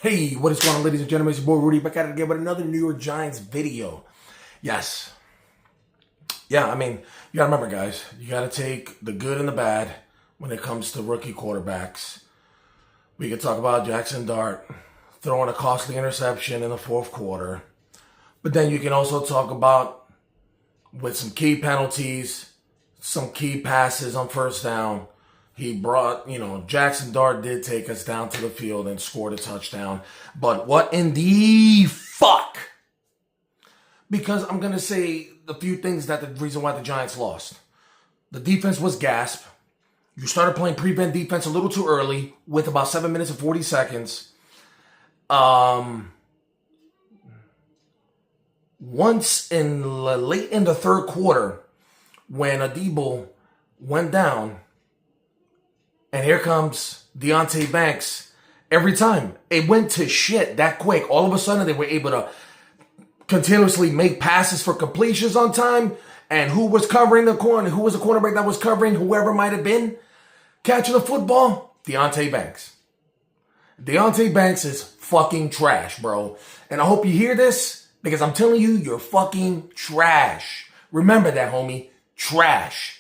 Hey, what is going on, ladies and gentlemen? It's your boy Rudy back at it again with another New York Giants video. Yes. Yeah, I mean, you gotta remember, guys, you gotta take the good and the bad when it comes to rookie quarterbacks. We could talk about Jaxson Dart throwing a costly interception in the fourth quarter. But then you can also talk about, with some key penalties, some key passes on first down, he brought, Jaxson Dart did take us down to the field and scored a touchdown. But what in the fuck? Because I'm going to say a few things that the reason why the Giants lost. The defense was gasp. You started playing prevent defense a little too early with about 7 minutes and 40 seconds. Once late in the third quarter, when Adebo went down, and here comes Deonte Banks. Every time it went to shit that quick, all of a sudden they were able to continuously make passes for completions on time. And who was covering the corner? Who was the cornerback that was covering whoever might have been catching the football? Deonte Banks. Deonte Banks is fucking trash, bro. And I hope you hear this because I'm telling you, you're fucking trash. Remember that, homie. Trash.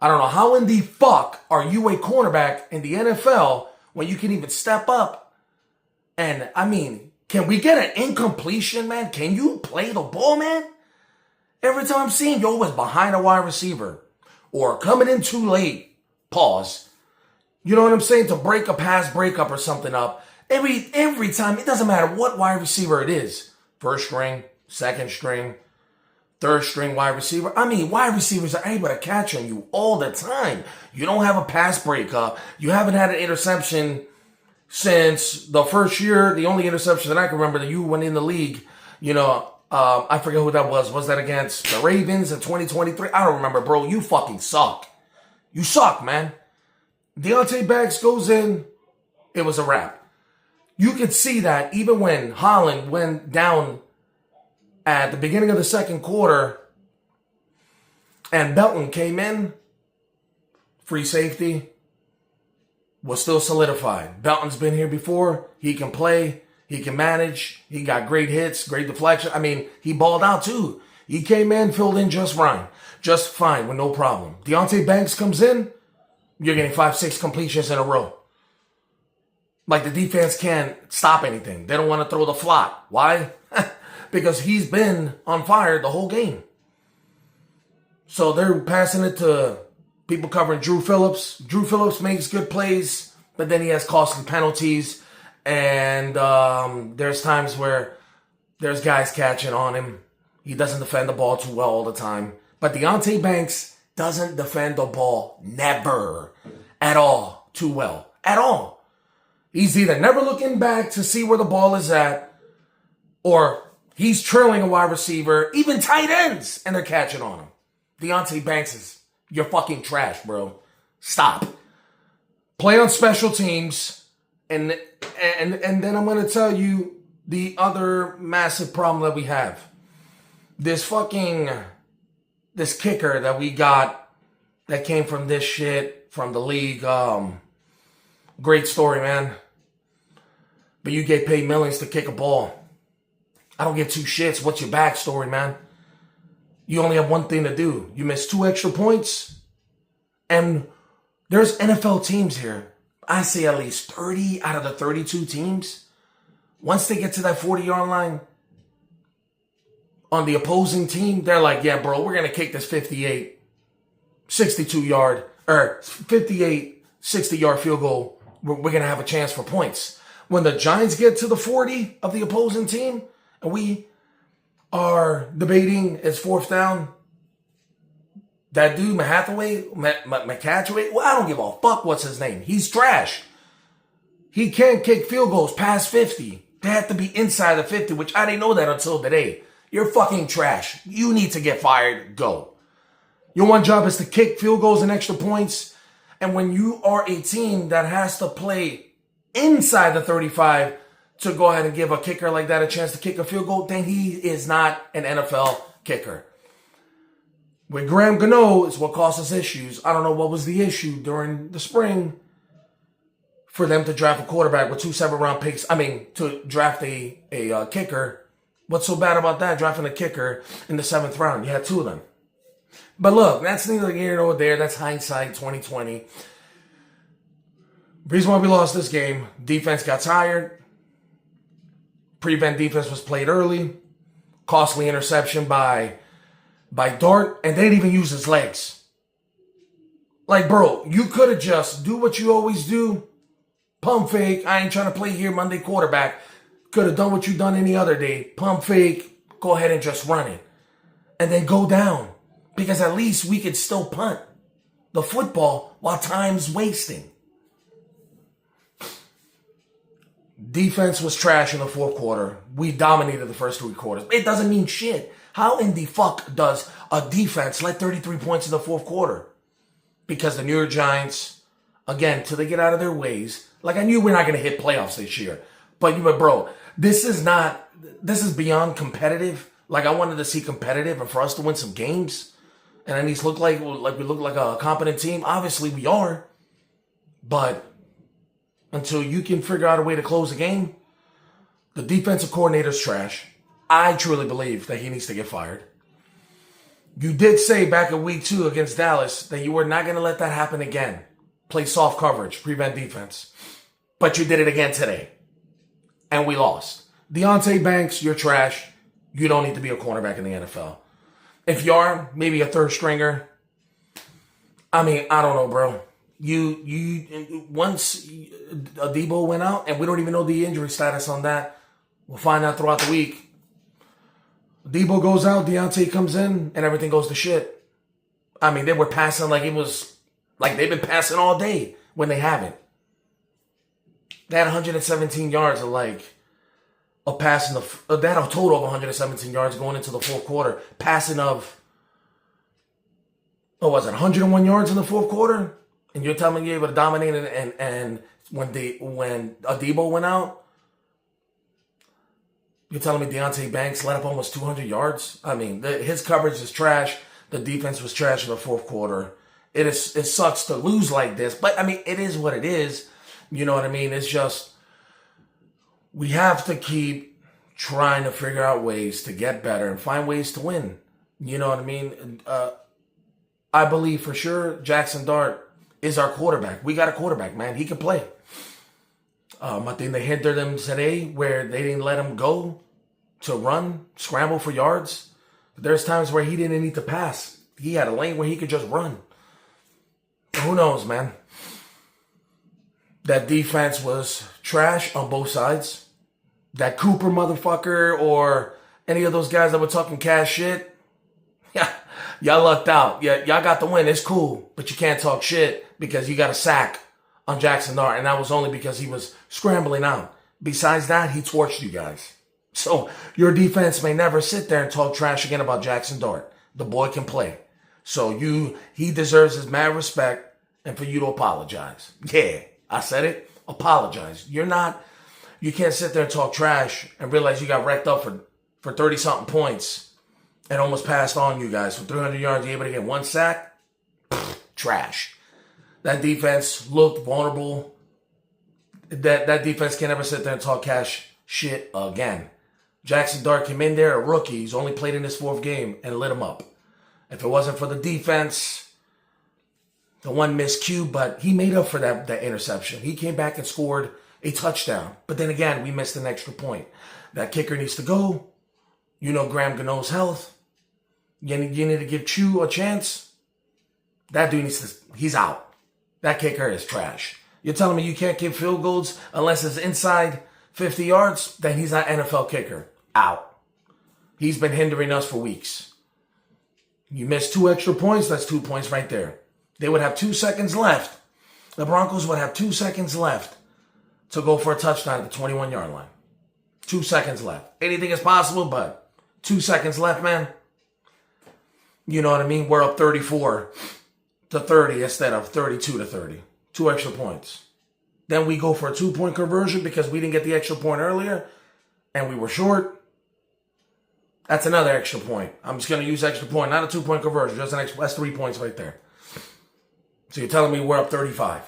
I don't know how in the fuck are you a cornerback in the NFL when you can even step up? And, I mean, can we get an incompletion, man? Can you play the ball, man? Every time I'm seeing you always behind a wide receiver or coming in too late. Pause. You know what I'm saying? To break a pass breakup or something up. Every time, it doesn't matter what wide receiver it is. First string, second string, third string wide receiver. I mean, wide receivers are able to catch on you all the time. You don't have a pass breakup. You haven't had an interception since the first year. The only interception that I can remember that you went in the league, I forget who that was. Was that against the Ravens in 2023? I don't remember, bro. You fucking suck. You suck, man. Deonte Banks goes in. It was a wrap. You could see that even when Holland went down at the beginning of the second quarter and Belton came in, free safety was still solidified. Belton's been here before. He can play. He can manage. He got great hits, great deflection. I mean, he balled out too. He came in, filled in just fine with no problem. Deonte Banks comes in, you're getting 5-6 completions in a row. Like the defense can't stop anything. They don't want to throw the flop. Why? Because he's been on fire the whole game. So they're passing it to people covering Drew Phillips. Drew Phillips makes good plays, but then he has costly penalties. And there's times where there's guys catching on him. He doesn't defend the ball too well all the time. But Deonte Banks doesn't defend the ball never at all too well. At all. He's either never looking back to see where the ball is at, or he's trailing a wide receiver, even tight ends, and they're catching on him. Deonte Banks you're fucking trash, bro. Stop. Play on special teams, and then I'm going to tell you the other massive problem that we have. This kicker that we got that came from this shit, from the league. Great story, man. But you get paid millions to kick a ball. I don't give two shits. What's your backstory, man? You only have one thing to do. You miss 2 extra points. And there's NFL teams here. I say at least 30 out of the 32 teams. Once they get to that 40-yard line, on the opposing team, they're like, yeah, bro, we're going to kick this 58, 62-yard, or 58, 60-yard field goal. We're going to have a chance for points. When the Giants get to the 40 of the opposing team, and we are debating it's fourth down, that dude, McCatchway, well, I don't give a fuck what's his name. He's trash. He can't kick field goals past 50. They have to be inside the 50, which I didn't know that until today. You're fucking trash. You need to get fired. Go. Your one job is to kick field goals and extra points. And when you are a team that has to play inside the 35 to go ahead and give a kicker like that a chance to kick a field goal, then he is not an NFL kicker. With Graham Gano is what caused us issues. I don't know what was the issue during the spring. for them to draft a quarterback with 2 7th-round picks. I mean, to draft a kicker. What's so bad about that? Drafting a kicker in the 7th round. You had 2 of them. But look, that's neither here nor there. That's hindsight 2020. Reason why we lost this game, defense got tired. Prevent defense was played early. Costly interception by Dart, and they didn't even use his legs. Like, bro, you could have just do what you always do. Pump fake. I ain't trying to play here Monday quarterback. Could have done what you done any other day. Pump fake. Go ahead and just run it. And then go down. Because at least we could still punt the football while time's wasting. Defense was trash in the 4th quarter. We dominated the first 3 quarters. It doesn't mean shit. How in the fuck does a defense let 33 points in the 4th quarter? Because the New York Giants, again, till they get out of their ways, like I knew we're not going to hit playoffs this year. But bro, this is beyond competitive. Like I wanted to see competitive and for us to win some games. And at least look like we look like a competent team. Obviously we are. But until you can figure out a way to close the game, the defensive coordinator's trash. I truly believe that he needs to get fired. You did say back in week 2 against Dallas that you were not going to let that happen again. Play soft coverage, prevent defense. But you did it again today. And we lost. Deonte Banks, you're trash. You don't need to be a cornerback in the NFL. If you are, maybe a 3rd stringer. I mean, I don't know, bro. You once Debo went out, and we don't even know the injury status on that. We'll find out throughout the week. Debo goes out, Deontay comes in, and everything goes to shit. I mean, they were passing like it was like they've been passing all day when they haven't. They had 117 yards of they had a total of 117 yards going into the 4th quarter. Passing of, what was it, 101 yards in the 4th quarter? And you're telling me you're able to dominate it, and when Debo went out, you're telling me Deonte Banks let up almost 200 yards? I mean, his coverage is trash. The defense was trash in the 4th quarter. It sucks to lose like this, but I mean, it is what it is. You know what I mean? It's just, we have to keep trying to figure out ways to get better and find ways to win. You know what I mean? I believe for sure Jaxson Dart is our quarterback. We got a quarterback, man. He can play. I think they hindered him today where they didn't let him go to run, scramble for yards. There's times where he didn't need to pass. He had a lane where he could just run. Who knows, man? That defense was trash on both sides. That Cooper motherfucker or any of those guys that were talking cash shit, yeah, y'all lucked out. Yeah, y'all got the win. It's cool, but you can't talk shit because you got a sack on Jaxson Dart, and that was only because he was scrambling out. Besides that, he torched you guys. So your defense may never sit there and talk trash again about Jaxson Dart. The boy can play. So he deserves his mad respect and for you to apologize. Yeah, I said it. Apologize. You can't sit there and talk trash and realize you got wrecked up for 30-something points and almost passed on you guys. For 300 yards, you able to get 1 sack? Trash. That defense looked vulnerable. That defense can't ever sit there and talk cash shit again. Jaxson Dart came in there, a rookie. He's only played in his 4th game and lit him up. If it wasn't for the defense, the one miscue, but he made up for that interception. He came back and scored a touchdown. But then again, we missed an extra point. That kicker needs to go. You know Graham Gano's health. You need to give Chew a chance. That dude he's out. That kicker is trash. You're telling me you can't kick field goals unless it's inside 50 yards? Then he's not NFL kicker. Out. He's been hindering us for weeks. You missed 2 extra points, that's 2 points right there. They would have 2 seconds left. The Broncos would have 2 seconds left to go for a touchdown at the 21-yard line. 2 seconds left. Anything is possible, but 2 seconds left, man. You know what I mean? We're up 34 to 30 instead of 32 to 30. 2 extra points. Then we go for a 2-point conversion because we didn't get the extra point earlier and we were short. That's another extra point. I'm just going to use extra point, not a 2-point conversion. Just that's 3 points right there. So you're telling me we're up 35.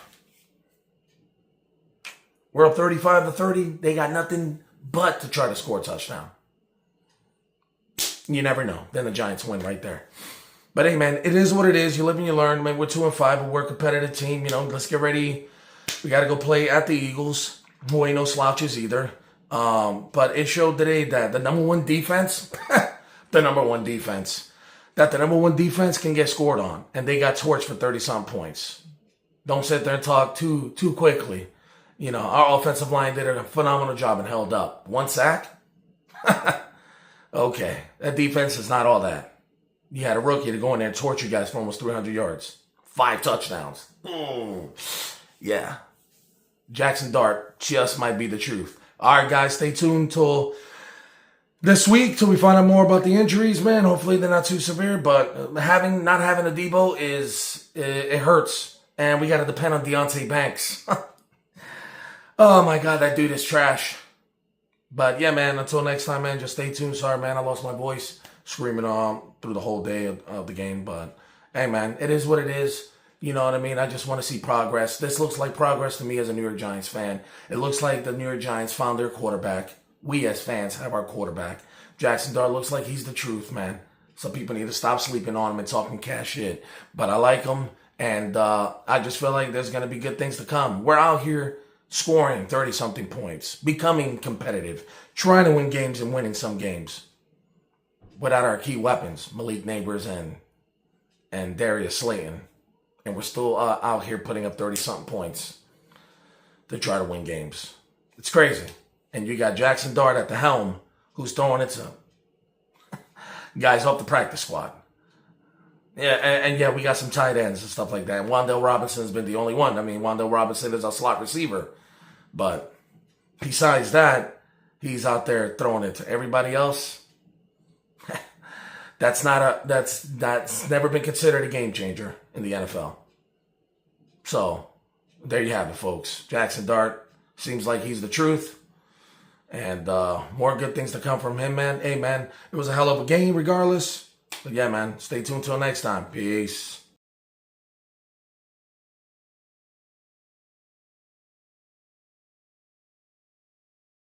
We're up 35-30. They got nothing but to try to score a touchdown. You never know. Then the Giants win right there. But hey, man, it is what it is. You live and you learn. Man, we're 2-5, but we're a competitive team. You know, let's get ready. We got to go play at the Eagles, who ain't no slouches either. But it showed today that the number one defense, that the number one defense can get scored on. And they got torched for 30-something points. Don't sit there and talk too quickly. You know, our offensive line did a phenomenal job and held up. 1 sack? Okay, that defense is not all that. You had a rookie to go in there and torture you guys for almost 300 yards. 5 touchdowns. Yeah. Jaxson Dart just might be the truth. All right, guys, stay tuned till this week till we find out more about the injuries, man. Hopefully they're not too severe, but not having a Debo it hurts. And we got to depend on Deonte Banks. Oh, my God, that dude is trash. But, yeah, man, until next time, man, just stay tuned. Sorry, man, I lost my voice screaming through the whole day of the game. But, hey, man, it is what it is. You know what I mean? I just want to see progress. This looks like progress to me as a New York Giants fan. It looks like the New York Giants found their quarterback. We as fans have our quarterback. Jaxson Dart looks like he's the truth, man. Some people need to stop sleeping on him and talking cash shit. But I like him, and I just feel like there's going to be good things to come. We're out here scoring 30-something points, becoming competitive, trying to win games and winning some games without our key weapons, Malik Neighbors and Darius Slayton. And we're still out here putting up 30-something points to try to win games. It's crazy. And you got Jaxson Dart at the helm who's throwing it to guys off the practice squad. Yeah, and yeah, we got some tight ends and stuff like that. Wan'Dale Robinson's been the only one. I mean, Wan'Dale Robinson is a slot receiver. But besides that, he's out there throwing it to everybody else. That's never been considered a game changer in the NFL. So there you have it, folks. Jaxson Dart seems like he's the truth. And more good things to come from him, man. Hey, man, it was a hell of a game regardless. But yeah, man, stay tuned till next time. Peace.